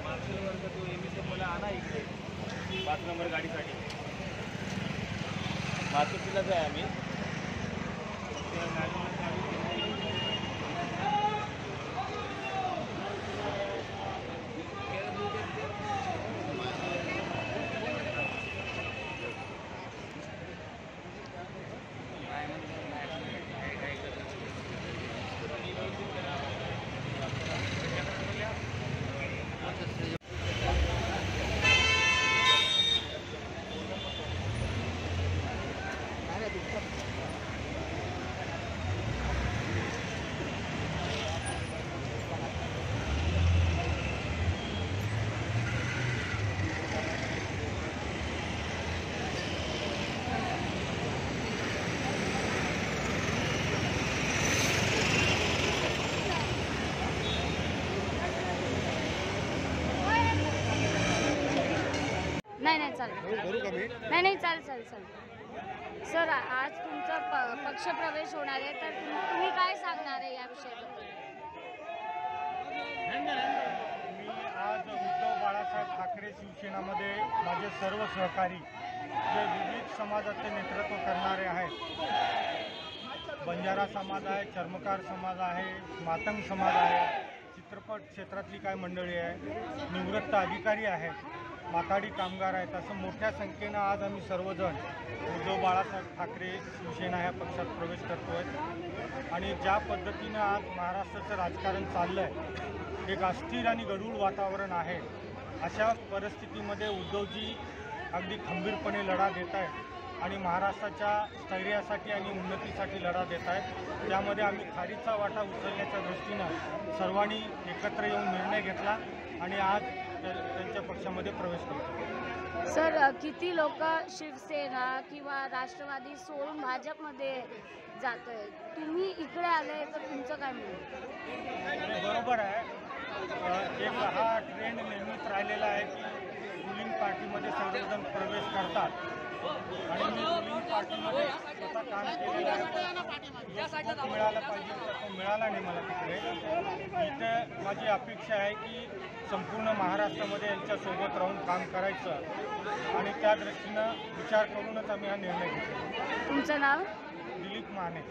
Marshal वर्ग तो MSF मला आणा इकडे 5 नंबर गाडीसाठी मातुसीलाच आहे आम्ही नाही चालेल नाही चालेल सर आज तुमचा पक्षप्रवेश होणार आहे तर तुम्ही काय सांगणार आहे या विषयाबद्दल? मी आज उद्धव बाळासाहेब ठाकरे शिवसेनामध्ये माझे सर्व सहकारी जे विविध समाजाचे नेतृत्व करणारे आहेत, बंजारा समाज आहे, चर्मकार समाज आहे, मातंग समाज आहे, चित्रपट क्षेत्रातली काय मंडळी आहे, निवृत्त अधिकारी आहेत, माथाडी कामगार आहेत, असं मोठ्या संख्येनं आज आम्ही सर्वजण उद्धव बाळासाहेब ठाकरे शिवसेना ह्या पक्षात प्रवेश करतो आहे. आणि ज्या पद्धतीनं आज महाराष्ट्राचं राजकारण चाललं आहे, एक अस्थिर आणि गढूळ वातावरण आहे, अशा परिस्थितीमध्ये उद्धवजी अगदी खंबीरपणे लढा देत आहेत आणि महाराष्ट्राच्या स्थैर्यासाठी आणि उन्नतीसाठी लढा देत आहेत. त्यामध्ये आम्ही खारीचा वाटा उचलण्याच्या दृष्टीनं सर्वांनी एकत्र येऊन निर्णय घेतला आणि आज त्यांच्या पक्षामध्ये प्रवेश करतो. सर किती लोक शिवसेना किंवा राष्ट्रवादी सोडून भाजपमध्ये जात आहे, तुम्ही इकडे आले तर तुमचं काय म्हणणं? बरोबर आहे, एक हा ट्रेंड नेहमीच राहिलेला आहे की रुलिंग पार्टीमध्ये सर्वजण प्रवेश करतात आणि मी रुलिंग पार्टीमध्ये स्वतः काम केलेलं आहे. जो मिळाला पाहिजे तो मिळाला नाही मला तिकडे. इथे माझी अपेक्षा आहे की संपूर्ण महाराष्ट्रामध्ये यांच्यासोबत राहून काम करायचं आणि त्या दृष्टीनं विचार करूनच आम्ही हा निर्णय घेतला. तुमचं नाव? दिलीप माने.